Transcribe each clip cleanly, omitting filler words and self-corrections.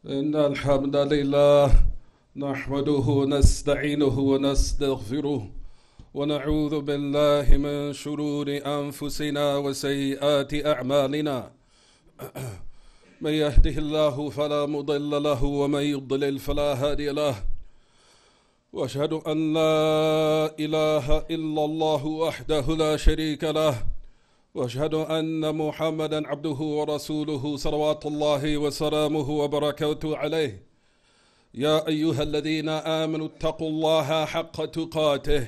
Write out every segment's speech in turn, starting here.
إن الحمد لله نحمده ونستعينه ونستغفره ونعوذ بالله من شرور أنفسنا وسيئات أعمالنا من يهده الله فلا مضل له ومن يضلل فلا هادي له وأشهد أن لا إله إلا الله وحده لا شريك له وأشهد أن محمدا عبده ورسوله صلوات الله وسلامه وبركاته عليه يا أيها الذين آمنوا اتقوا الله حق تقاته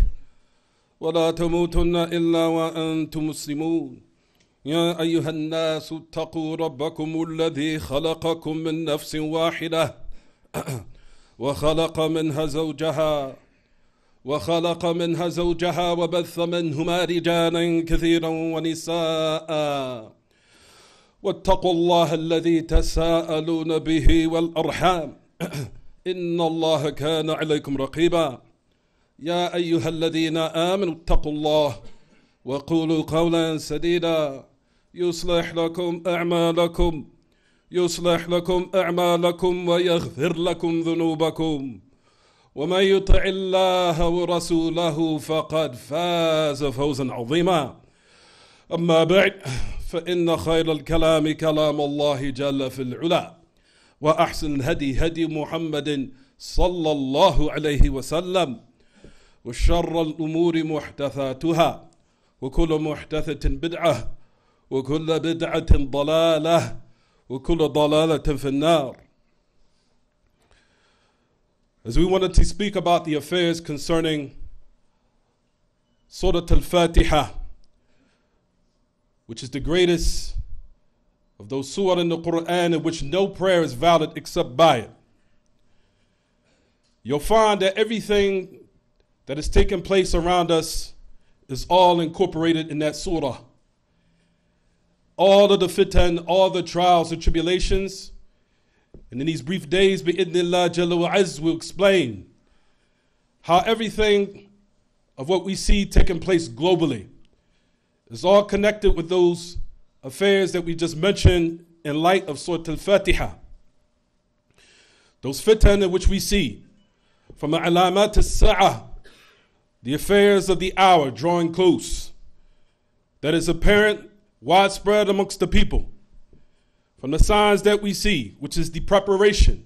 ولا تموتن إلا وأنتم مسلمون يا أيها الناس اتقوا ربكم الذي خلقكم من نفس واحدة وخلق منها زوجها وبث منهما رجالا كثيرا ونساء واتقوا الله الذي تساءلون به والأرحام إن الله كان عليكم رقيبا يا أيها الذين آمنوا اتقوا الله وقولوا قولا سديدا يصلح لكم أعمالكم ويغفر لكم ذنوبكم ومن يطع الله ورسوله فقد فاز فوزا عظيما أما بعد فإن خير الكلام كلام الله جل في العلا وأحسن الهدي هدي محمد صلى الله عليه وسلم وشر الأمور محدثاتها وكل محدثة بدعة وكل بدعة ضلالة وكل ضلالة في النار. As we wanted to speak about the affairs concerning Sūrah al-Fātiḥah, which is the greatest of those surahs in the Quran in which no prayer is valid except by it, you'll find that everything that is taking place around us is all incorporated in that surah. All of the fitan, all the trials and tribulations. And in these brief days, bi'idhnillah jalla wa azz, we'll explain how everything of what we see taking place globally is all connected with those affairs that we just mentioned in light of Surah al-Fātiḥah. Those fitan in which we see from al-alamat as-sa'ah, the affairs of the hour drawing close, that is apparent, widespread amongst the people. From the signs that we see, which is the preparation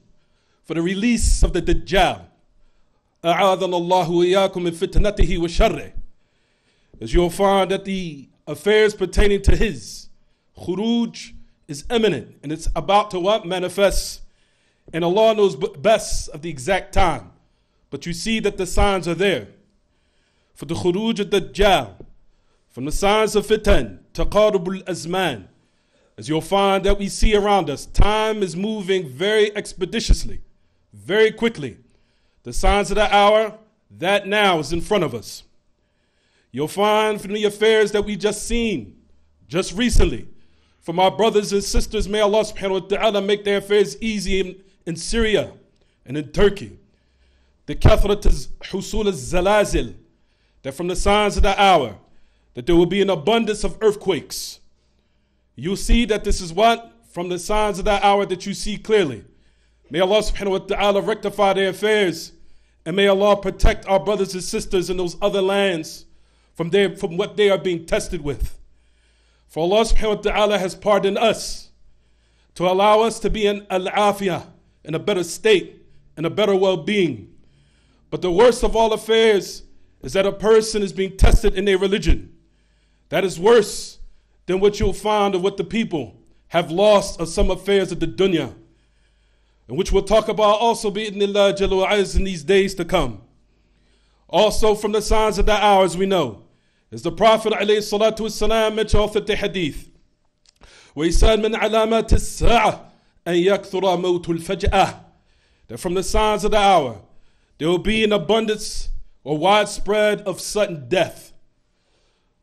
for the release of the Dajjal. أَعَاذَنَا اللَّهُ وَإِيَّاكُمْ مِنْ فِتْنَتِهِ وَشَرِّهِ. As you'll find that the affairs pertaining to his khuruj is imminent, and it's about to what? Manifest. And Allah knows best of the exact time. But you see that the signs are there. For the khuruj of Dajjal, from the signs of fitan, taqarub al-azman, as you'll find that we see around us, time is moving very expeditiously, very quickly. The signs of the hour, that now is in front of us. You'll find from the affairs that we just seen, just recently, from our brothers and sisters, may Allah subhanahu wa ta'ala make their affairs easy in Syria and in Turkey. The kathrat husul al-zalazil, that from the signs of the hour, that there will be an abundance of earthquakes. You'll see that this is what? From the signs of that hour that you see clearly. May Allah subhanahu wa ta'ala rectify their affairs, and may Allah protect our brothers and sisters in those other lands from what they are being tested with. For Allah subhanahu wa ta'ala has pardoned us to allow us to be in al-afiyah, in a better state, in a better well-being. But the worst of all affairs is that a person is being tested in their religion. That is worse than what you'll find of what the people have lost of some affairs of the dunya, and which we'll talk about also bi'idhnillah jalla wa azz in these days to come. Also from the signs of the hours we know, as the Prophet alayhi salatu wassalam mentioned authentic hadith, where he said, min alamat as-sa'ah an yakthura mawtul faj'ah, that from the signs of the hour, there will be an abundance or widespread of sudden death.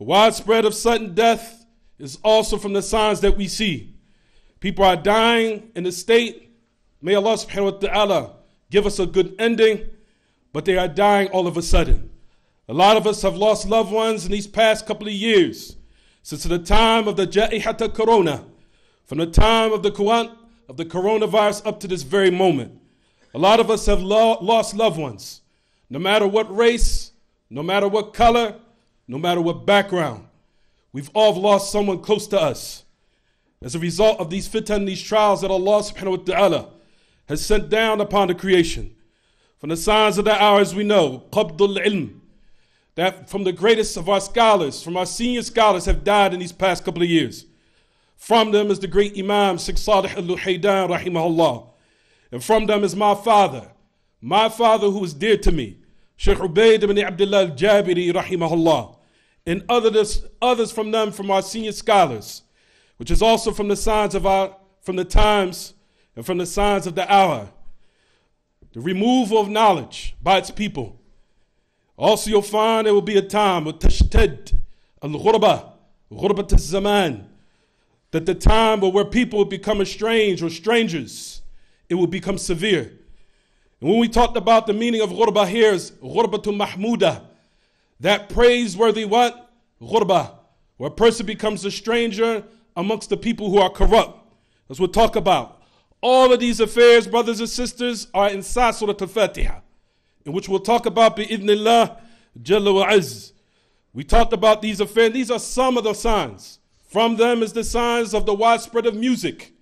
Widespread of sudden death is also from the signs that we see. People are dying in a state, may Allah subhanahu wa ta'ala give us a good ending, but they are dying all of a sudden. A lot of us have lost loved ones in these past couple of years, since the time of the Ja'ihata Corona, from the time of the of the coronavirus up to this very moment, a lot of us have lost loved ones, no matter what race, no matter what color, no matter what background. We've all lost someone close to us as a result of these fitan, these trials that Allah subhanahu wa ta'ala has sent down upon the creation. From the signs of the hour, as we know, ʿAbd al-ilm, that from the greatest of our scholars, from our senior scholars, have died in these past couple of years. From them is the great Imam Sheikh Salih al-Luhaydan, rahimahullah. And from them is my father who is dear to me, Sheikh Ubayd ibn Abdullah al-Jabiri, rahimahullah. And others from them, from our senior scholars, which is also from the signs of from the times and from the signs of the hour. The removal of knowledge by its people. Also you'll find there will be a time of tashtad, al-ghurba, ghurbat al-zaman, that the time where people will become estranged or strangers, it will become severe. And when we talked about the meaning of ghurba here is ghurbatul mahmuda, that praiseworthy what? Ghurba, where a person becomes a stranger amongst the people who are corrupt. As we'll talk about. All of these affairs, brothers and sisters, are inside Surah al-Fātiḥah, in which we'll talk about bi-idhnillah jalla wa azz. We talked about these affairs. These are some of the signs. From them is the signs of the widespread of music.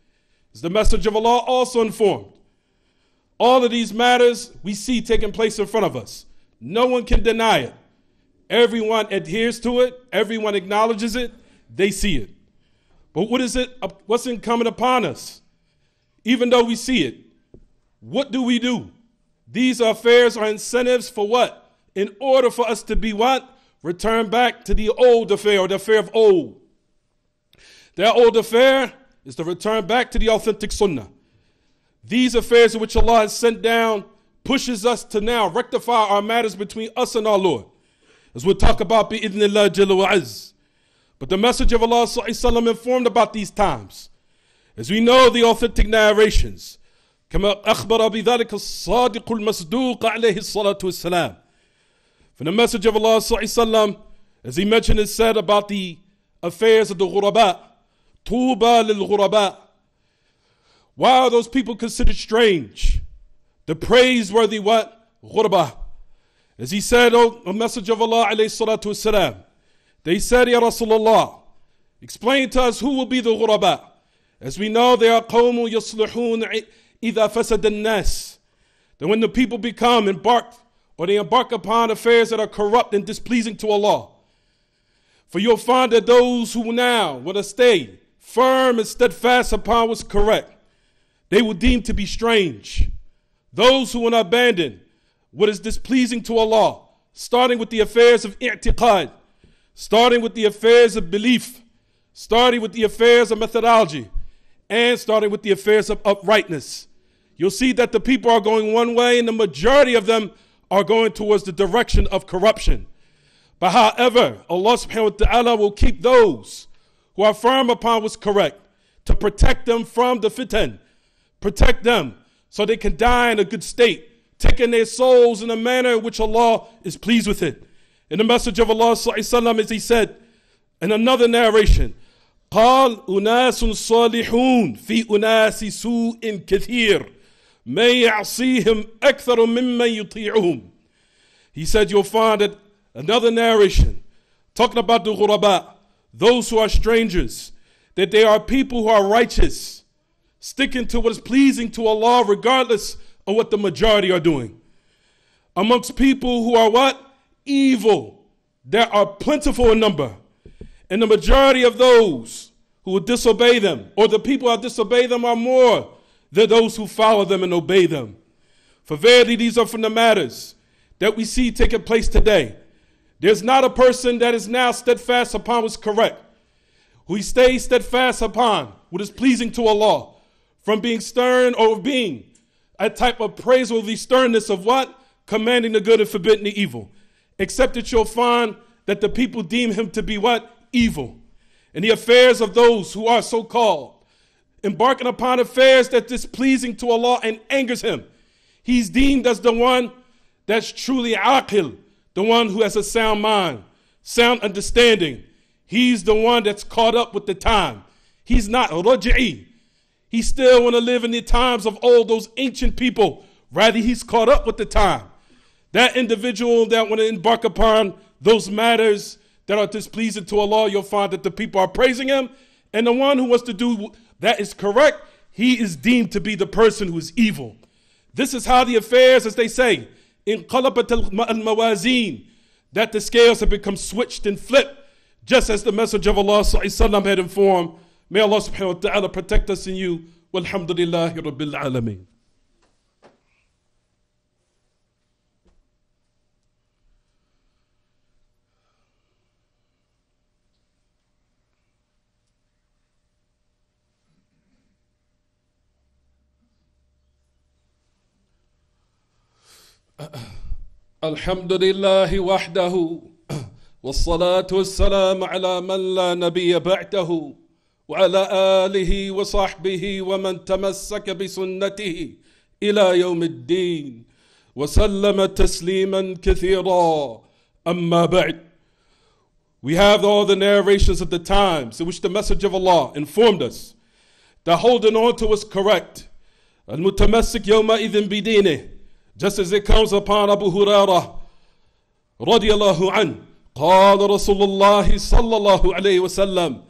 Is the message of Allah also informed? All of these matters we see taking place in front of us. No one can deny it. Everyone adheres to it. Everyone acknowledges it. They see it. But what's incumbent upon us? Even though we see it, what do we do? These affairs are incentives for what? In order for us to be what? Return back to the old affair, or the affair of old. That old affair is to return back to the authentic sunnah. These affairs in which Allah has sent down pushes us to now rectify our matters between us and our Lord. As we'll talk about bi-idhnillah jalla wa azz. But the message of Allah sallallahu alaihi wasallam informed about these times. As we know the authentic narrations, كما أخبر بذلك الصادق المصدوق عليه الصلاة والسلام. From the message of Allah sallallahu alaihi wasallam, as he mentioned and said about the affairs of the ghuraba, طوبى للغرباء. Why are those people considered strange? The praiseworthy what? Ghurba. As he said, a message of Allah alayhi salatu wasalam, they said, Ya Rasulullah, explain to us who will be the ghuraba. As we know, they are قوم يصلحون إذا فسد الناس. That when the people they embark upon affairs that are corrupt and displeasing to Allah. For you'll find that those who now will stay firm and steadfast upon what's correct, they will deem to be strange. Those who will abandon what is displeasing to Allah, starting with the affairs of i'tiqad, starting with the affairs of belief, starting with the affairs of methodology, and starting with the affairs of uprightness. You'll see that the people are going one way and the majority of them are going towards the direction of corruption. But however, Allah subhanahu wa ta'ala will keep those who are firm upon what's correct to protect them from the fitan, protect them so they can die in a good state, taking their souls in a manner in which Allah is pleased with it. In the message of Allah sallallahu alaihi wasallam, as he said in another narration, قال أناس صالحون في أناس سوء كثير ما يعصيهم أكثر ممن يطيعهم. He said you'll find that another narration talking about the ghuraba, those who are strangers, that they are people who are righteous, sticking to what is pleasing to Allah regardless of what the majority are doing. Amongst people who are what? Evil, there are plentiful in number. And the majority of those who will disobey them, or the people who disobey them, are more than those who follow them and obey them. For verily these are from the matters that we see taking place today. There's not a person that is now steadfast upon what's correct, who stays steadfast upon what is pleasing to Allah, from being stern or being a type of praiseworthy sternness of what? Commanding the good and forbidding the evil. Except that you'll find that the people deem him to be what? Evil. And the affairs of those who are so-called, embarking upon affairs that displeasing to Allah and angers him, he's deemed as the one that's truly aqil, the one who has a sound mind, sound understanding. He's the one that's caught up with the time. He's not raj'i. He still want to live in the times of old, those ancient people. Rather, he's caught up with the time. That individual that want to embark upon those matters that are displeasing to Allah, you'll find that the people are praising him. And the one who wants to do that is correct, he is deemed to be the person who is evil. This is how the affairs, as they say, in qalabat al-mawazin, that the scales have become switched and flipped, just as the Messenger of Allah ﷺ had informed. May Allah subhanahu wa ta'ala protect us and you. Walhamdulillahi rabbil alameen. الحمد لله وحده والصلاة والسلام على من لا نبي بعده وعلى آله وصحبه ومن تمسك بسنته إلى يوم الدين وسلم تسليما كثيرا أما بعد. We have all the narrations of the times in which the Messenger of Allah informed us that holding on to was correct. المتمسك يومئذ بدينه, just as it comes upon Abu Hurairah radiyallahu anhu, قال رسول الله صلى الله عليه وسلم,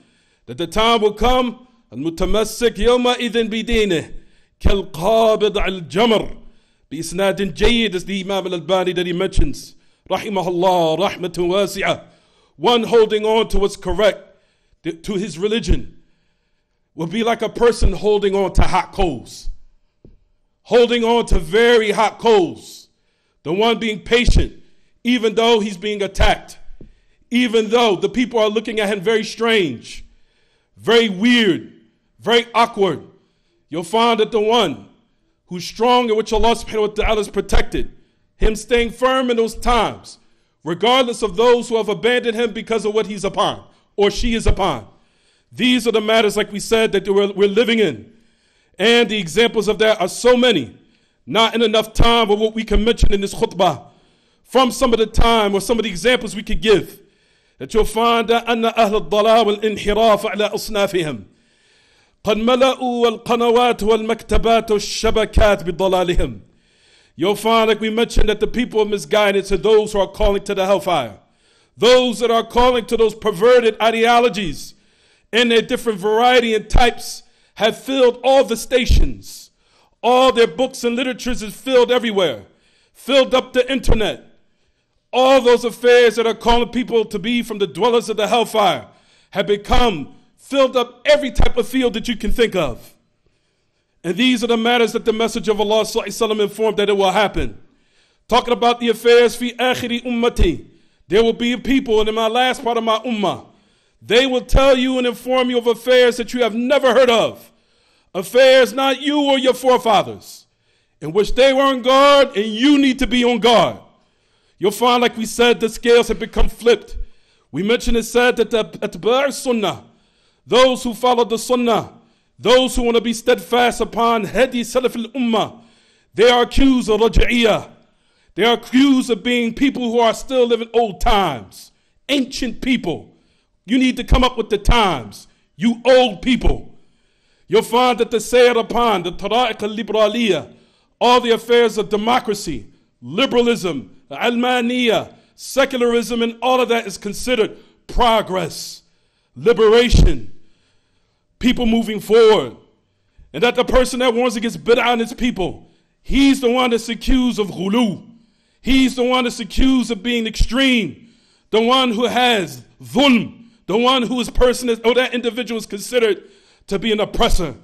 that the time will come, المتمسك يومئذ بدينه كالقابض على الجمر, بإسناد جيد, as the Imam al-Albani that he mentions, rahimahullah rahmatun wasi'ah. One holding on to what's correct, to his religion, will be like a person holding on to hot coals. Holding on to very hot coals. The one being patient, even though he's being attacked. Even though the people are looking at him very strange, very weird, very awkward. You'll find that the one who's strong in which Allah subhanahu wa ta'ala has protected, him staying firm in those times, regardless of those who have abandoned him because of what he's upon or she is upon. These are the matters, like we said, that we're living in. And the examples of that are so many. Not in enough time of what we can mention in this khutbah. From some of the time or some of the examples we could give, that you'll find that أن أهل الضلال والانحراف على أصنافهم قد ملأوا القنوات والمكتبات والشبكات بضلالهم. You'll find, like we mentioned, that the people of misguidance are those who are calling to the hellfire. Those that are calling to those perverted ideologies in their different variety and types have filled all the stations. All their books and literatures is filled everywhere. Filled up the internet. All those affairs that are calling people to be from the dwellers of the hellfire have become filled up every type of field that you can think of. And these are the matters that the Messenger of Allah ﷺ informed that it will happen. Talking about the affairs fi akhiri ummati. There will be people, and in my last part of my ummah, they will tell you and inform you of affairs that you have never heard of. Affairs not you or your forefathers, in which they were on guard and you need to be on guard. You'll find, like we said, the scales have become flipped. We mentioned and said that the atba' sunnah, those who follow the sunnah, those who want to be steadfast upon hadi salaf al-ummah, they are accused of raja'iyah. They are accused of being people who are still living old times, ancient people. You need to come up with the times, you old people. You'll find that the sayr upon the tara'iq al-liberaliyah, all the affairs of democracy, liberalism, almaniyah, secularism, and all of that is considered progress, liberation, people moving forward. And that the person that warns against bid'ah and his people, he's the one that's accused of ghulu. He's the one that's accused of being extreme. The one who has dhulm. The one who is person is, or that individual is considered to be an oppressor.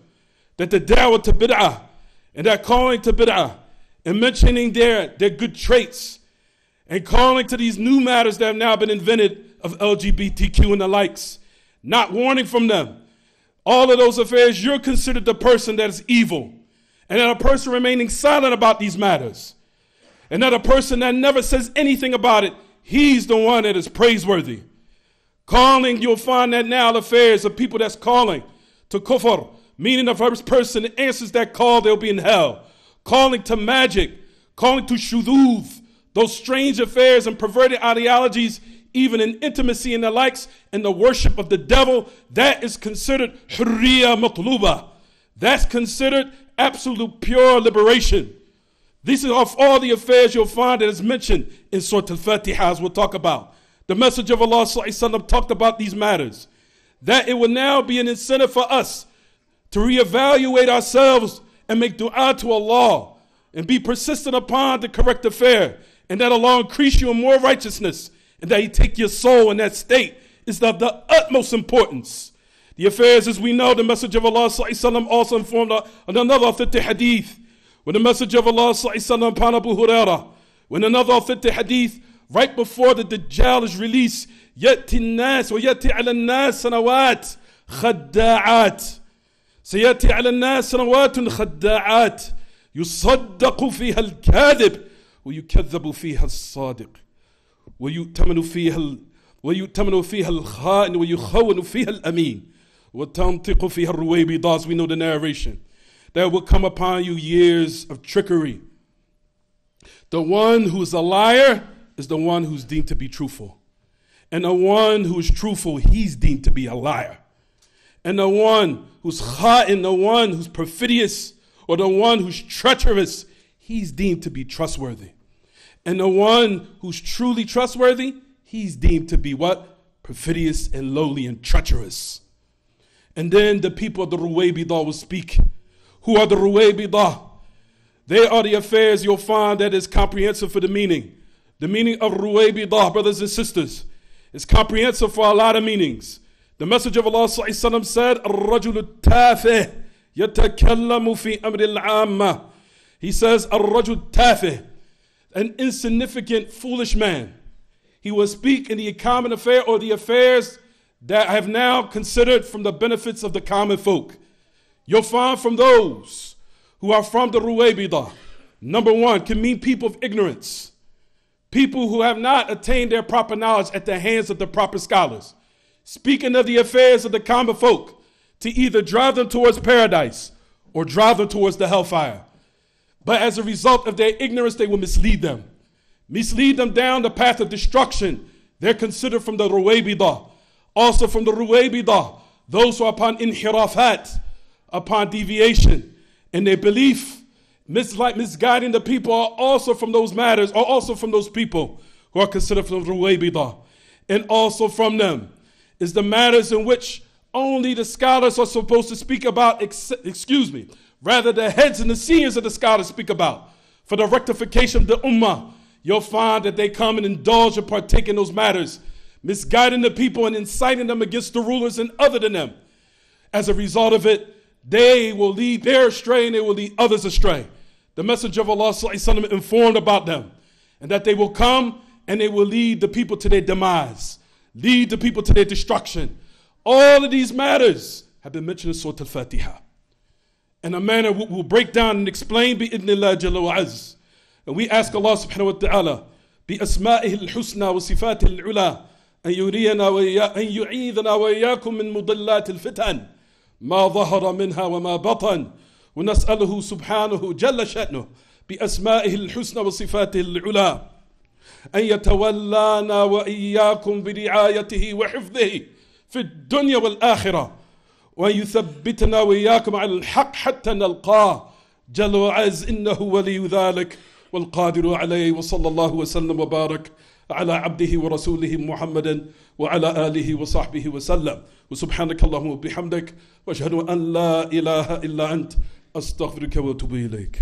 That the da'wah to bid'ah and that calling to bid'ah and mentioning their good traits and calling to these new matters that have now been invented of LGBTQ and the likes, not warning from them. All of those affairs, you're considered the person that is evil. And that a person remaining silent about these matters. And that a person that never says anything about it, he's the one that is praiseworthy. Calling, you'll find that now affairs of people that's calling to kufr, meaning if a person answers that call, they'll be in hell. Calling to magic, calling to shudud, those strange affairs and perverted ideologies, even in intimacy and the likes, and the worship of the devil, that is considered hurriya matluba. That's considered absolute pure liberation. These are of all the affairs you'll find that is mentioned in Sūrah al-Fātiḥah, as we'll talk about. The Messenger of Allah ﷺ talked about these matters. That it will now be an incentive for us to reevaluate ourselves and make dua to Allah and be persistent upon the correct affair, and that Allah increase you in more righteousness, and that He take your soul in that state is of the utmost importance. The affairs, as we know, the Messenger of Allah ﷺ also informed on another authentic hadith, when the Messenger of Allah ﷺ upon Abu Hurairah, when another authentic hadith, right before the Dajjal is released, يأتي الناس ويأتي على الناس سنوات خداعات سيأتي على الناس سنوات خداعات يصدق فيها الكاذب ويكذب فيها الصادق ويؤتمن فيها الخائن ويخون فيها الأمين وتنطق فيها الرويبضة. As we know the narration, there will come upon you years of trickery. The one who's a liar is the one who's deemed to be truthful. And the one who's truthful, he's deemed to be a liar. And the one who's kha'in, the one who's perfidious, or the one who's treacherous, he's deemed to be trustworthy. And the one who's truly trustworthy, he's deemed to be what? Perfidious and lowly and treacherous. And then the people of the Ruwaybidah will speak. Who are the Ruwaybidah? They are the affairs you'll find that is comprehensive for the meaning. The meaning of Ruwaybidah, brothers and sisters, is comprehensive for a lot of meanings. The Messenger of Allah ﷺ said, الرجل التافه يتكلم في أمر العامة. He says, الرجل التافه, an insignificant, foolish man. He will speak in the common affair or the affairs that I have now considered from the benefits of the common folk. You'll find from those who are from the Ruwaybidah, number one, can mean people of ignorance. People who have not attained their proper knowledge at the hands of the proper scholars. Speaking of the affairs of the common folk to either drive them towards paradise or drive them towards the hellfire. But as a result of their ignorance, they will mislead them. Mislead them down the path of destruction. They're considered from the Ruwaybidah. Also from the Ruwaybidah, those who are upon inhirafat, upon deviation in their belief, misguiding the people, are also from those matters, are also from those people who are considered from the Ruwaybidah. And also from them is the matters in which only the scholars are supposed to speak about, rather the heads and the seniors of the scholars speak about. For the rectification of the ummah, you'll find that they come and indulge and partake in those matters, misguiding the people and inciting them against the rulers and other than them. As a result of it, they will lead their astray and they will lead others astray. The Messenger of Allah ﷺ informed about them, and that they will come and they will lead the people to their demise, lead the people to their destruction. All of these matters have been mentioned in Sūrah al-Fātiḥah. In a manner we will break down and explain bi-idhnillah jalla wa azz. And we ask Allah subhanahu wa ta'ala bi-asma'ihi al-husna wa sifatihi al-ula an yu'idhana wa iyyakum min mudillat al-fitan ma dhahara minha wa ma batan. ونسأله سبحانه جل شأنه بأسمائه الحسنى وصفاته العلى أن يتولانا وإياكم برعايته وحفظه في الدنيا والآخرة وأن يثبتنا وإياكم على الحق حتى نلقاه جل وعز إنه ولي ذلك والقادر عليه. وصلى الله وسلم وبارك على عبده ورسوله محمد وعلى آله وصحبه وسلم. وسبحانك اللهم وبحمدك وأشهد أن لا إله إلا أنت أستغفرك وأتوب إليك.